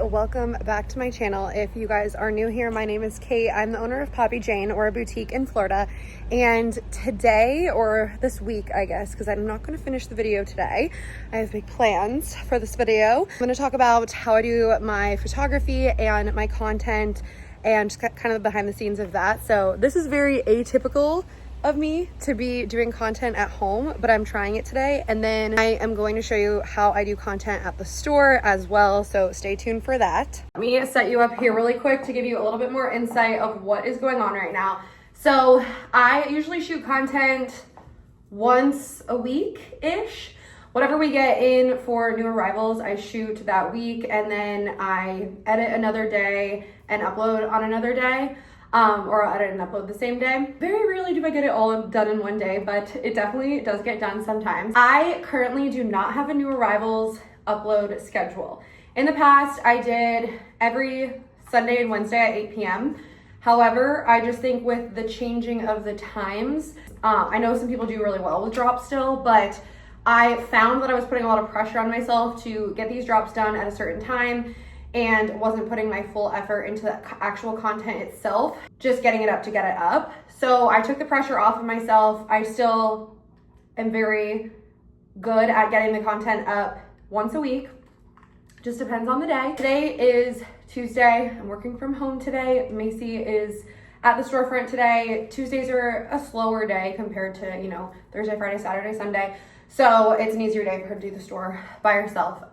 welcome back to my channel. If you guys are new here, my name is Kate. I'm the owner of Poppy Jane, or a boutique in Florida. And today, or this week, I guess, because I'm not going to finish the video today, I have big plans for this video. I'm going to talk about how I do my photography and my content and just kind of the behind the scenes of that. So this is very atypical of me to be doing content at home, but I'm trying it today. And then I am going to show you how I do content at the store as well, so stay tuned for that. Let me set you up here really quick to give you a little bit more insight of what is going on right now. So I usually shoot content once a week-ish. Whatever we get in for new arrivals, I shoot that week, and then I edit another day and upload on another day. Or I'll edit and upload the same day. Very rarely do I get it all done in one day, but it definitely does get done sometimes. I currently do not have a new arrivals upload schedule. In the past, I did every Sunday and Wednesday at 8 p.m. However, I just think with the changing of the times, I know some people do really well with drops still, but I found that I was putting a lot of pressure on myself to get these drops done at a certain time, and wasn't putting my full effort into the actual content itself, just getting it up to get it up. So I took the pressure off of myself. I still am very good at getting the content up once a week. Just depends on the day. Today is Tuesday. I'm working from home today. Macy is at the storefront today. Tuesdays are a slower day compared to, you know, Thursday, Friday, Saturday, Sunday. So it's an easier day for her to do the store by herself.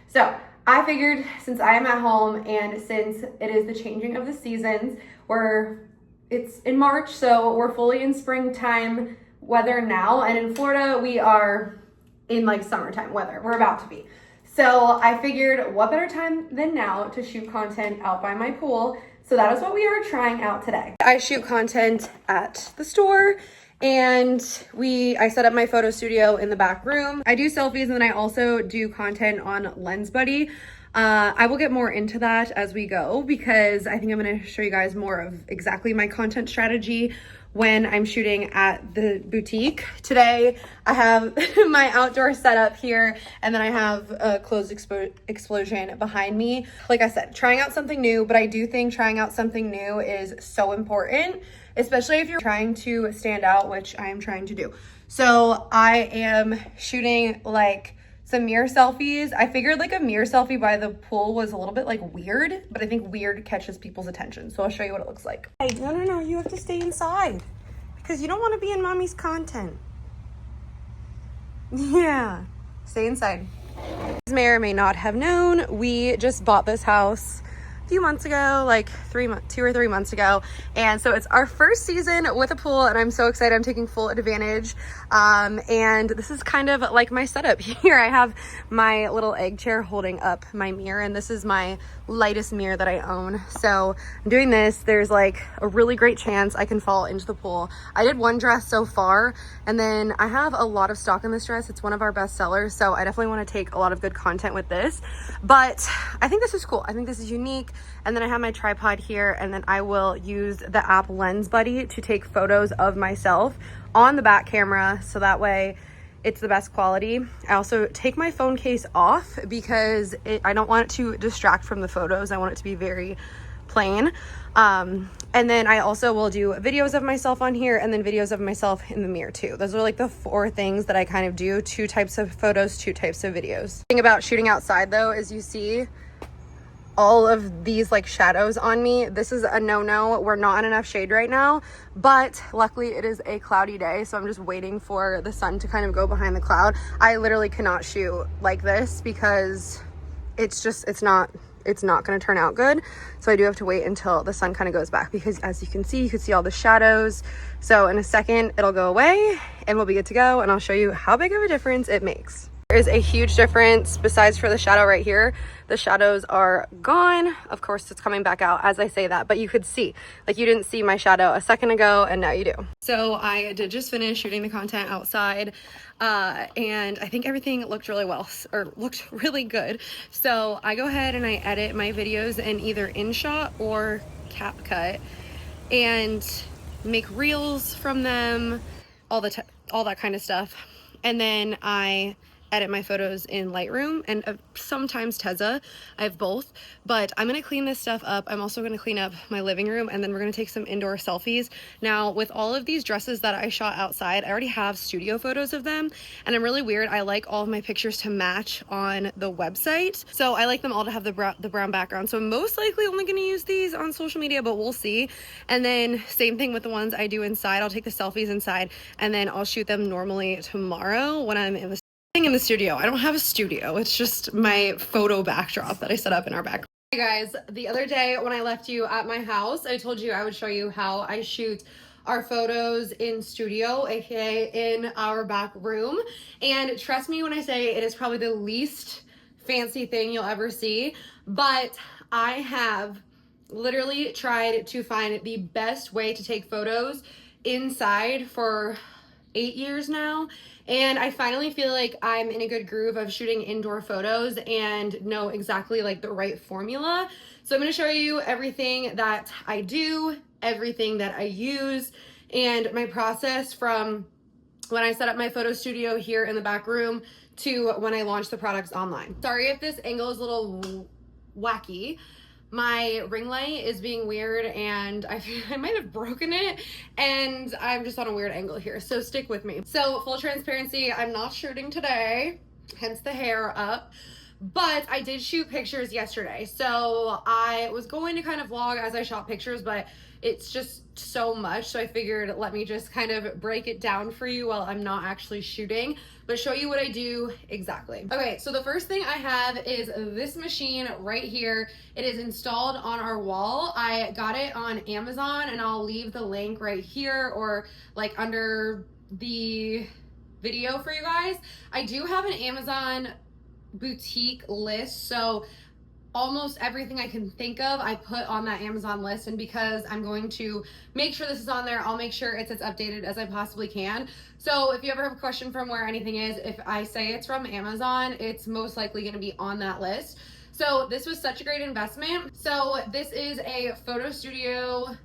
So I figured, since I am at home and since it is the changing of the seasons, it's in March, so we're fully in springtime weather now, and in Florida we are in like summertime weather. We're about to be. So I figured, what better time than now to shoot content out by my pool? So that is what we are trying out today. I shoot content at the store, and I set up my photo studio in the back room. I do selfies, and then I also do content on Lens Buddy. I will get more into that as we go, because I think I'm going to show you guys more of exactly my content strategy when I'm shooting at the boutique. Today I have my outdoor setup here, and then I have a closed explosion behind me. Like I said, trying out something new, but I do think trying out something new is so important, especially if you're trying to stand out, which I am trying to do. So I am shooting like some mirror selfies. I figured like a mirror selfie by the pool was a little bit like weird, but I think weird catches people's attention. So I'll show you what it looks like. Hey, no, you have to stay inside because you don't want to be in mommy's content. Yeah, stay inside. You may or may not have known, we just bought this house few months ago, like 2 or 3 months ago, and so it's our first season with a pool, and I'm so excited. I'm taking full advantage, and this is kind of like my setup here. I have my little egg chair holding up my mirror, and this is my lightest mirror that I own. So I'm doing this. There's like a really great chance I can fall into the pool. I did one dress so far, and then I have a lot of stock in this dress. It's one of our best sellers, so I definitely want to take a lot of good content with this, but I think this is cool. I think this is unique. And then I have my tripod here, and then I will use the app Lens Buddy to take photos of myself on the back camera, so that way it's the best quality. I also take my phone case off because I don't want it to distract from the photos. I want it to be very plain. And then I also will do videos of myself on here, and then videos of myself in the mirror too. Those are like the 4 things that I kind of do: 2 types of photos, 2 types of videos. The thing about shooting outside though is you see all of these like shadows on me. This is a no-no. We're not in enough shade right now, but luckily it is a cloudy day, so I'm just waiting for the sun to kind of go behind the cloud. I literally cannot shoot like this because it's not going to turn out good. So I do have to wait until the sun kind of goes back, because as you can see all the shadows. So in a second it'll go away and we'll be good to go, and I'll show you how big of a difference it makes. There is a huge difference. Besides for the shadow right here, the shadows are gone. Of course it's coming back out as I say that, but you could see, like, you didn't see my shadow a second ago, and now you do. So I did just finish shooting the content outside, and I think everything looked really well, or looked really good. So I go ahead and I edit my videos in either InShot or CapCut and make reels from them, all that kind of stuff. And then I edit my photos in Lightroom and sometimes Tezza. I have both, but I'm gonna clean this stuff up. I'm also gonna clean up my living room, and then we're gonna take some indoor selfies. Now, with all of these dresses that I shot outside, I already have studio photos of them, and I'm really weird. I like all of my pictures to match on the website, so I like them all to have the brown background. So I'm most likely only gonna use these on social media, but we'll see. And then same thing with the ones I do inside. I'll take the selfies inside, and then I'll shoot them normally tomorrow when I'm in the studio. I don't have a studio. It's just my photo backdrop that I set up in our back. Hey guys, the other day when I left you at my house, I told you I would show you how I shoot our photos in studio, aka in our back room. And trust me when I say it is probably the least fancy thing you'll ever see, but I have literally tried to find the best way to take photos inside for 8 years now, and I finally feel like I'm in a good groove of shooting indoor photos and know exactly like the right formula. So I'm going to show you everything that I do, everything that I use, and my process from when I set up my photo studio here in the back room to when I launch the products online. Sorry if this angle is a little wacky. My ring light is being weird and I might have broken it, and I'm just on a weird angle here, so stick with me. So full transparency, I'm not shooting today, hence the hair up, but I did shoot pictures yesterday. So I was going to kind of vlog as I shot pictures, but it's just so much, so I figured let me just kind of break it down for you while I'm not actually shooting, but show you what I do exactly. Okay, so the first thing I have is this machine right here. It is installed on our wall. I got it on Amazon, and I'll leave the link right here or like under the video for you guys. I do have an Amazon boutique list, so almost everything I can think of I put on that Amazon list, and because I'm going to make sure this is on there, I'll make sure it's as updated as I possibly can. So if you ever have a question from where anything is, if I say it's from Amazon, it's most likely going to be on that list. So this was such a great investment. So this is a photo studio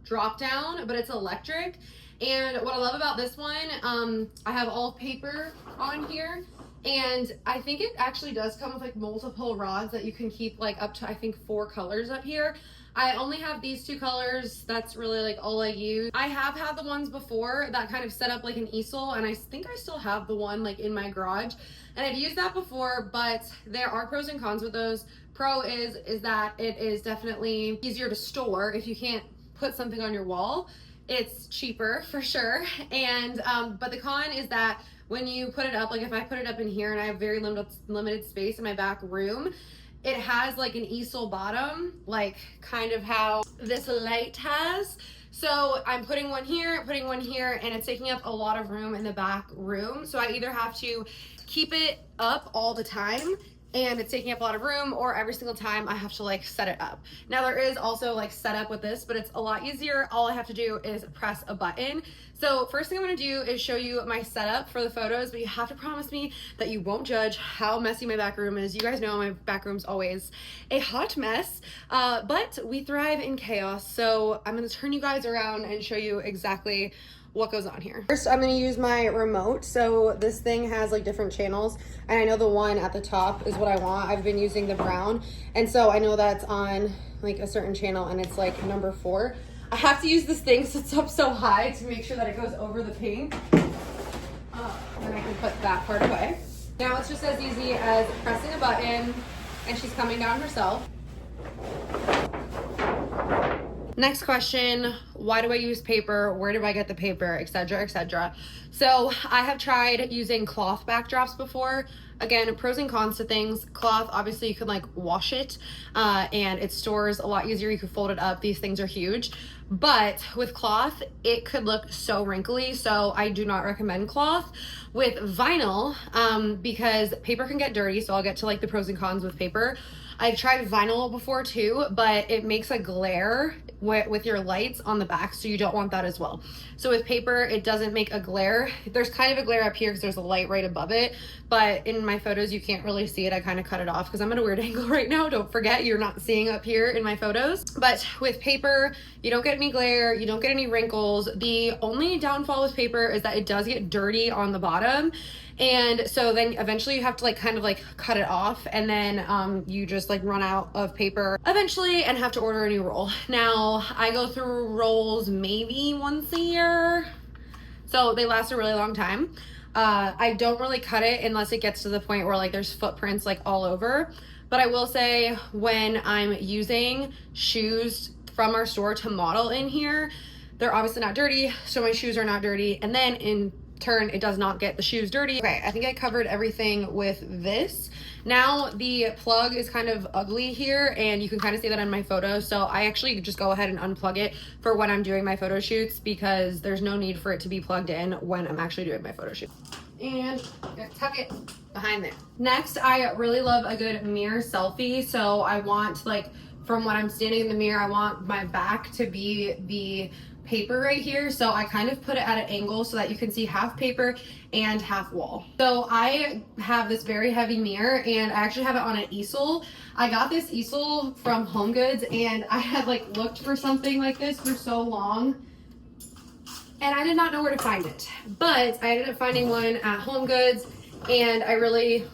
drop down, but it's electric. And what I love about this one, I have all paper on here, and I think it actually does come with like multiple rods that you can keep like up to, I think, 4 colors up here. I only have these 2 colors. That's really like all I use. I have had the ones before that kind of set up like an easel, and I think I still have the one like in my garage, and I've used that before, but there are pros and cons with those. Pro is that it is definitely easier to store if you can't put something on your wall. It's cheaper for sure, and but the con is that when you put it up, like if I put it up in here and I have very limited space in my back room, it has like an easel bottom, like kind of how this light has. So I'm putting one here, and it's taking up a lot of room in the back room. So I either have to keep it up all the time and it's taking up a lot of room, or every single time I have to like set it up. Now there is also like setup with this, but it's a lot easier. All I have to do is press a button. So first thing I'm gonna do is show you my setup for the photos, but you have to promise me that you won't judge how messy my back room is. You guys know my back room's always a hot mess, but we thrive in chaos. So I'm gonna turn you guys around and show you exactly what goes on here. First, I'm gonna use my remote. So this thing has like different channels, and I know the one at the top is what I want. I've been using the brown, and so I know that's on like a certain channel, and it's like number 4. I have to use this thing so it's up so high to make sure that it goes over the pink. Then I can put that part away. Now it's just as easy as pressing a button, and she's coming down herself. Next question, why do I use paper? Where do I get the paper, etc., etc.? So I have tried using cloth backdrops before. Again, pros and cons to things. Cloth, obviously you can like wash it and it stores a lot easier. You can fold it up. These things are huge. But with cloth, it could look so wrinkly. So I do not recommend cloth. With vinyl, because paper can get dirty. So I'll get to like the pros and cons with paper. I've tried vinyl before too, but it makes a glare with your lights on the back, so you don't want that as well. So with paper, it doesn't make a glare. There's kind of a glare up here because there's a light right above it, but in my photos you can't really see it. I kind of cut it off because I'm at a weird angle right now. Don't forget, you're not seeing up here in my photos. But with paper, you don't get any glare, you don't get any wrinkles. The only downfall with paper is that it does get dirty on the bottom, and so then eventually you have to like kind of like cut it off, and then you just like run out of paper eventually and have to order a new roll. Now I go through rolls maybe once a year, so they last a really long time. I don't really cut it unless it gets to the point where like there's footprints like all over. But I will say, when I'm using shoes from our store to model in here, they're obviously not dirty, so my shoes are not dirty, and then in turn it does not get the shoes dirty. Okay, I think I covered everything with this. Now the plug is kind of ugly here, and you can kind of see that in my photo, so I actually just go ahead and unplug it for when I'm doing my photo shoots, because there's no need for it to be plugged in when I'm actually doing my photo shoot. And tuck it behind there. Next, I really love a good mirror selfie. So I want, like, from when I'm standing in the mirror, I want my back to be the paper right here. So I kind of put it at an angle so that you can see half paper and half wall. So I have this very heavy mirror, and I actually have it on an easel. I got this easel from Home Goods, and I had like looked for something like this for so long, and I did not know where to find it. But I ended up finding one at Home Goods, and I really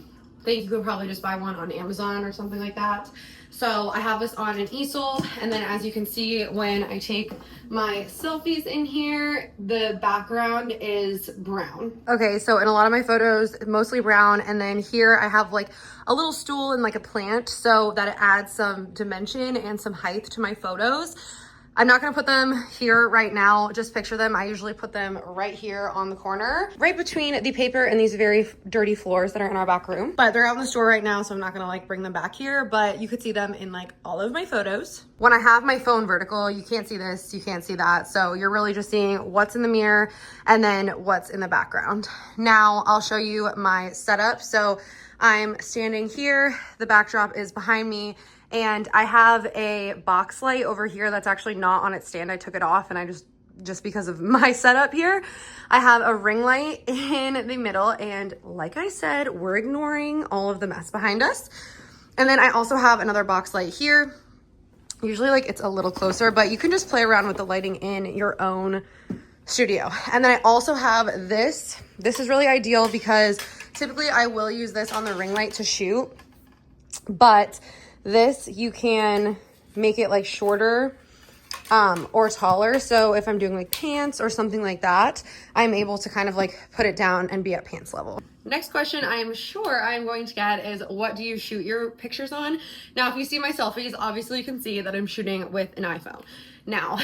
think you could probably just buy one on Amazon or something like that. So I have this on an easel, and then as you can see, when I take my selfies in here, the background is brown. Okay, so in a lot of my photos, mostly brown, and then here I have like a little stool and like a plant so that it adds some dimension and some height to my photos. I'm not gonna put them here right now, just picture them. I usually put them right here on the corner, right between the paper and these very dirty floors that are in our back room. But they're out in the store right now, so I'm not gonna like bring them back here, but you could see them in like all of my photos. When I have my phone vertical, you can't see this, you can't see that. So you're really just seeing what's in the mirror and then what's in the background. Now I'll show you my setup. So I'm standing here, the backdrop is behind me, and I have a box light over here that's actually not on its stand. I took it off, and I just because of my setup here. I have a ring light in the middle, and like I said, we're ignoring all of the mess behind us. And then I also have another box light here. Usually like it's a little closer, but you can just play around with the lighting in your own studio. And then I also have this. This is really ideal because typically I will use this on the ring light to shoot, but this, you can make it like shorter or taller. So if I'm doing like pants or something like that, I'm able to kind of like put it down and be at pants level. Next question I'm sure I'm going to get is, what do you shoot your pictures on? Now, if you see my selfies, obviously you can see that I'm shooting with an iPhone. Now,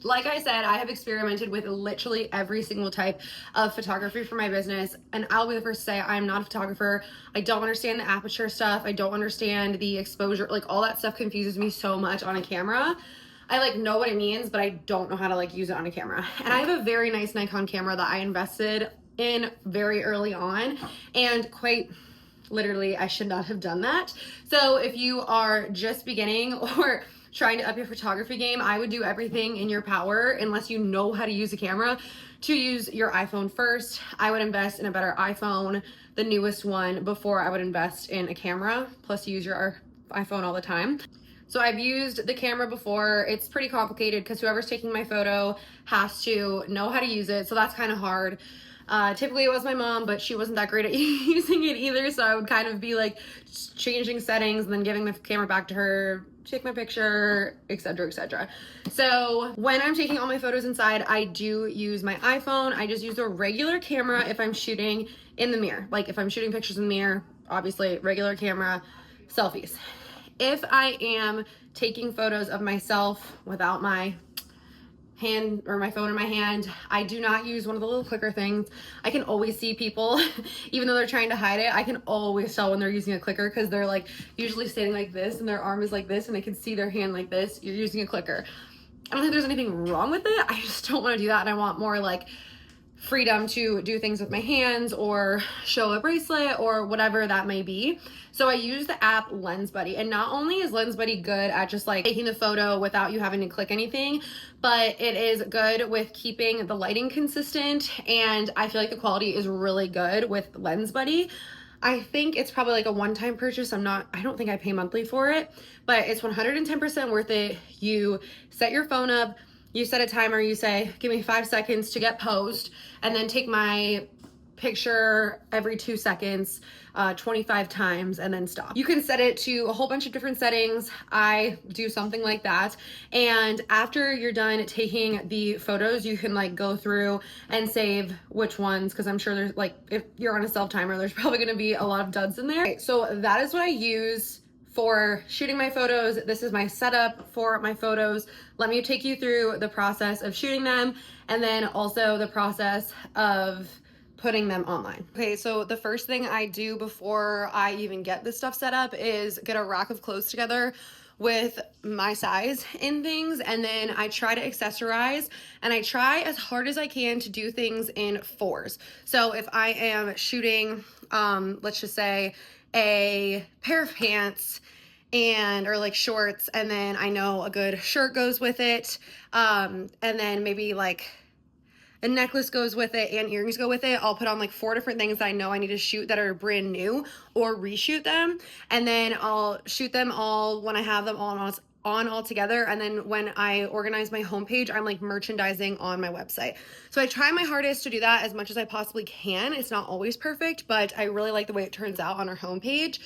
like I said, I have experimented with literally every single type of photography for my business, and I'll be the first to say I'm not a photographer. I don't understand the aperture stuff. I don't understand the exposure. Like, all that stuff confuses me so much on a camera. I like know what it means, but I don't know how to like use it on a camera. And I have a very nice Nikon camera that I invested in very early on, and quite literally I should not have done that. So if you are just beginning or trying to up your photography game, I would do everything in your power, unless you know how to use a camera, to use your iPhone first. I would invest in a better iPhone, the newest one, before I would invest in a camera. Plus you use your iPhone all the time. So I've used the camera before. It's pretty complicated because whoever's taking my photo has to know how to use it. So that's kind of hard. Typically it was my mom, but she wasn't that great at using it either. So I would kind of be like changing settings and then giving the camera back to her, take my picture, etc., etc. So when I'm taking all my photos inside, I do use my iPhone. I just use a regular camera if I'm shooting in the mirror. Like if I'm shooting pictures in the mirror, obviously regular camera, selfies. If I am taking photos of myself without my hand or my phone in my hand, I do not use one of the little clicker things. I can always see people, even though they're trying to hide it, I can always tell when they're using a clicker because they're like usually standing like this and their arm is like this and I can see their hand like this. You're using a clicker. I don't think there's anything wrong with it. I just don't want to do that, and I want more like freedom to do things with my hands or show a bracelet or whatever that may be. So I use the app Lens Buddy, and not only is Lens Buddy good at just like taking the photo without you having to click anything, but it is good with keeping the lighting consistent, and I feel like the quality is really good with Lens Buddy. I think it's probably like a one-time purchase. I don't think I pay monthly for it, but it's 110% worth it. You set your phone up, you set a timer, you say, give me 5 seconds to get posed, and then take my picture every 2 seconds, 25 times, and then stop. You can set it to a whole bunch of different settings. I do something like that. And after you're done taking the photos, you can like go through and save which ones, because I'm sure there's like, if you're on a self timer, there's probably gonna be a lot of duds in there. Okay, so that is what I use for shooting my photos. This is my setup for my photos. Let me take you through the process of shooting them, and then also the process of putting them online. Okay, so the first thing I do before I even get this stuff set up is get a rack of clothes together with my size in things, and then I try to accessorize, and I try as hard as I can to do things in fours. So if I am shooting, let's just say a pair of pants or like shorts, and then I know a good shirt goes with it, and then maybe like a necklace goes with it and earrings go with it, I'll put on like 4 different things that I know I need to shoot that are brand new, or reshoot them, and then I'll shoot them all when I have them all on all together. And then when I organize my homepage, I'm like merchandising on my website. So I try my hardest to do that as much as I possibly can. It's not always perfect, but I really like the way it turns out on our homepage.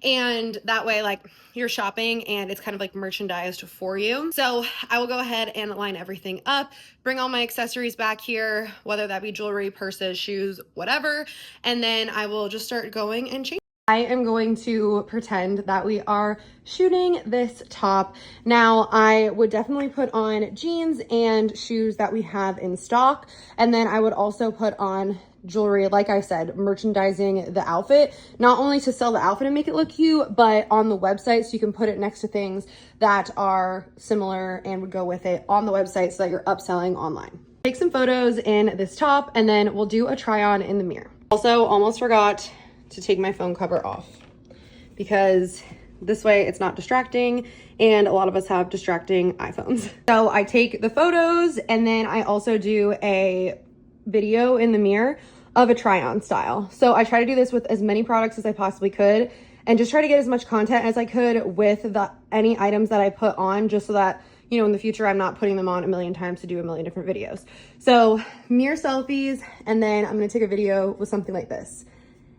And that way, like, you're shopping and it's kind of like merchandised for you. So I will go ahead and line everything up, bring all my accessories back here, whether that be jewelry, purses, shoes, whatever. And then I will just start going and changing. I am going to pretend that we are shooting this top. Now, I would definitely put on jeans and shoes that we have in stock. And then I would also put on jewelry, like I said, merchandising the outfit, not only to sell the outfit and make it look cute, but on the website so you can put it next to things that are similar and would go with it on the website so that you're upselling online. Take some photos in this top, and then we'll do a try on in the mirror. Also, almost forgot to take my phone cover off, because this way it's not distracting, and a lot of us have distracting iPhones. So I take the photos, and then I also do a video in the mirror of a try on style. So I try to do this with as many products as I possibly could, and just try to get as much content as I could with any items that I put on, just so that, you know, in the future I'm not putting them on a million times to do a million different videos. So mirror selfies, and then I'm gonna take a video with something like this.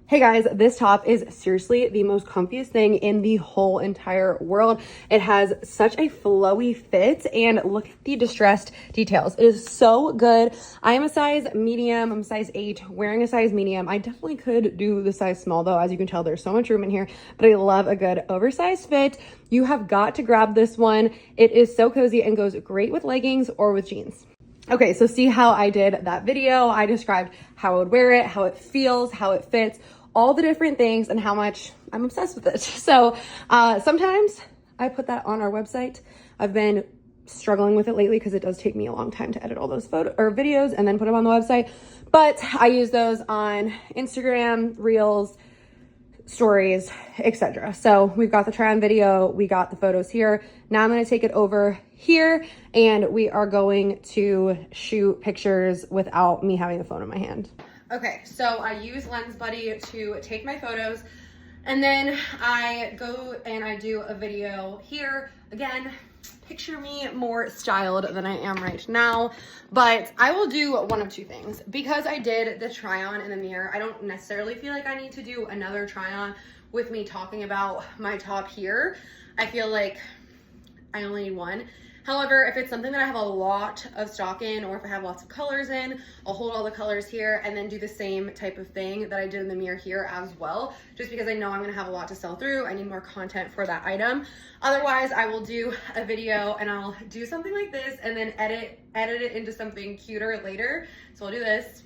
Hey guys, this top is seriously the most comfiest thing in the whole entire world. It has such a flowy fit, and look at the distressed details. It is so good. I am a size medium, I'm a size 8, wearing a size medium. I definitely could do the size small though. As you can tell, there's so much room in here, but I love a good oversized fit. You have got to grab this one. It is so cozy and goes great with leggings or with jeans. Okay, so see how I did that video? I described how I would wear it, how it feels, how it fits, all the different things, and how much I'm obsessed with it. So sometimes I put that on our website. I've been struggling with it lately because it does take me a long time to edit all those videos and then put them on the website. But I use those on Instagram, Reels, stories, etc. So we've got the try on video, we got the photos here. Now I'm going to take it over here, and we are going to shoot pictures without me having the phone in my hand. Okay, so I use Lens Buddy to take my photos, and then I go and I do a video here. Again, picture me more styled than I am right now, but I will do one of two things. Because I did the try on in the mirror, I don't necessarily feel like I need to do another try on with me talking about my top here. I feel like I only need one. However, if it's something that I have a lot of stock in, or if I have lots of colors in, I'll hold all the colors here and then do the same type of thing that I did in the mirror here as well, just because I know I'm gonna have a lot to sell through. I need more content for that item. Otherwise, I will do a video and I'll do something like this and then edit it into something cuter later. So I'll do this.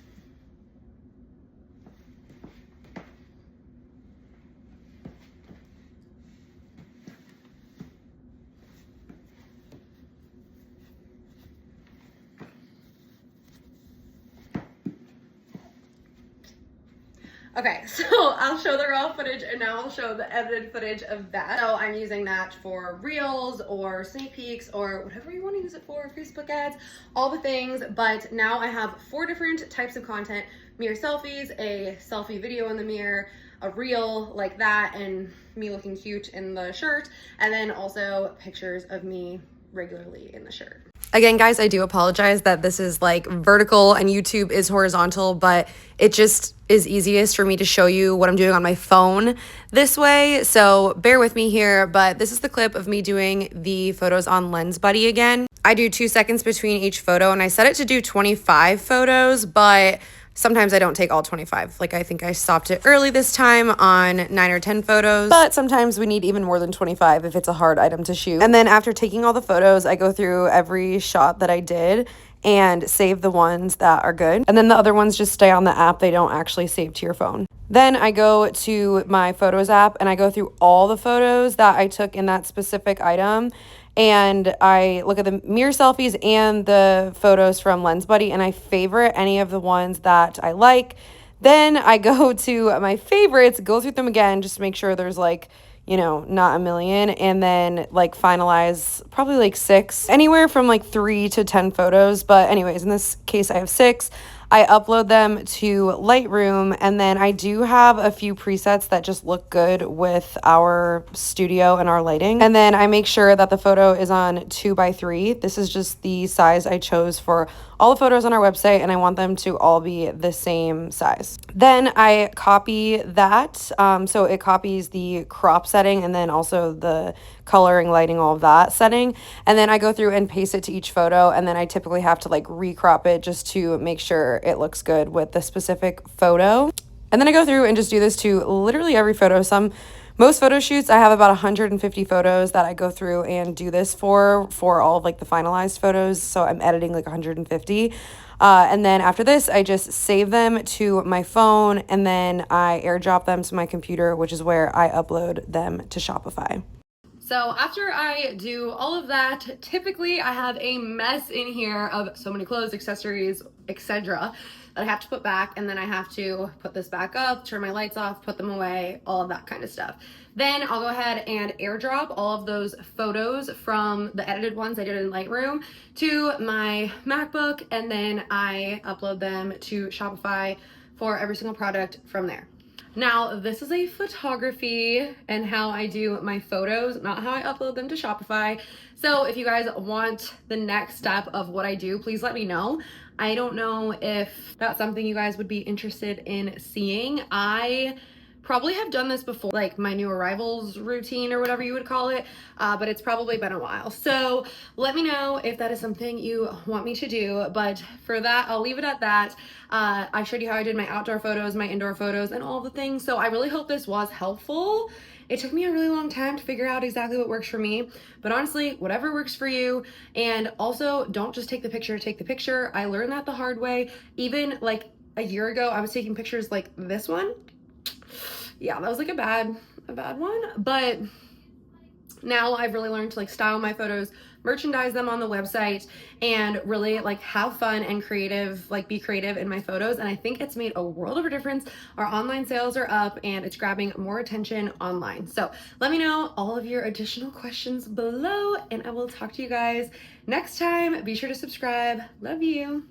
Okay, so I'll show the raw footage and now I'll show the edited footage of that. So I'm using that for reels or sneak peeks or whatever you want to use it for, Facebook ads, all the things. But now I have 4 different types of content: mirror selfies, a selfie video in the mirror, a reel like that, and me looking cute in the shirt, and then also pictures of me regularly in the shirt. Again, guys, I do apologize that this is like vertical and YouTube is horizontal, but it just is easiest for me to show you what I'm doing on my phone this way. So bear with me here, but this is the clip of me doing the photos on Lens Buddy again. I do 2 seconds between each photo and I set it to do 25 photos, but sometimes I don't take all 25. Like I think I stopped it early this time on 9 or 10 photos, but sometimes we need even more than 25 if it's a hard item to shoot. And then after taking all the photos, I go through every shot that I did and save the ones that are good. And then the other ones just stay on the app. They don't actually save to your phone. Then I go to my Photos app and I go through all the photos that I took in that specific item. And I look at the mirror selfies and the photos from Lens Buddy and I favorite any of the ones that I like. Then I go to my favorites, go through them again, just to make sure there's like, you know, not a million, and then like finalize probably like 6, anywhere from like 3 to 10 photos. But anyways, in this case, I have 6. I upload them to Lightroom, and then I do have a few presets that just look good with our studio and our lighting. And then I make sure that the photo is on 2x3. This is just the size I chose for all the photos on our website, and I want them to all be the same size. Then I copy that, so it copies the crop setting and then also the coloring, lighting, all of that setting. And then I go through and paste it to each photo, and then I typically have to like recrop it just to make sure it looks good with the specific photo. And then I go through and just do this to literally every photo. Most photo shoots, I have about 150 photos that I go through and do this for all of like the finalized photos. So I'm editing like 150. And then after this, I just save them to my phone and then I airdrop them to my computer, which is where I upload them to Shopify. So after I do all of that, typically I have a mess in here of so many clothes, accessories, etc. that I have to put back, and then I have to put this back up, turn my lights off, put them away, all of that kind of stuff. Then I'll go ahead and airdrop all of those photos from the edited ones I did in Lightroom to my MacBook, and then I upload them to Shopify for every single product from there. Now, this is a photography and how I do my photos, not how I upload them to Shopify. So if you guys want the next step of what I do, please let me know. I don't know if that's something you guys would be interested in seeing. I probably have done this before, like my new arrivals routine or whatever you would call it, but it's probably been a while. So let me know if that is something you want me to do, but for that, I'll leave it at that. I showed you how I did my outdoor photos, my indoor photos, and all the things, so I really hope this was helpful. It took me a really long time to figure out exactly what works for me, but honestly, whatever works for you. And also, don't just take the picture to take the picture. I learned that the hard way. Even like a year ago, I was taking pictures like this one. Yeah, that was like a bad one, but now I've really learned to like style my photos, merchandise them on the website, and really like have fun and creative, like be creative in my photos. And I think it's made a world of a difference. Our online sales are up and it's grabbing more attention online. So let me know all of your additional questions below, and I will talk to you guys next time. Be sure to subscribe. Love you.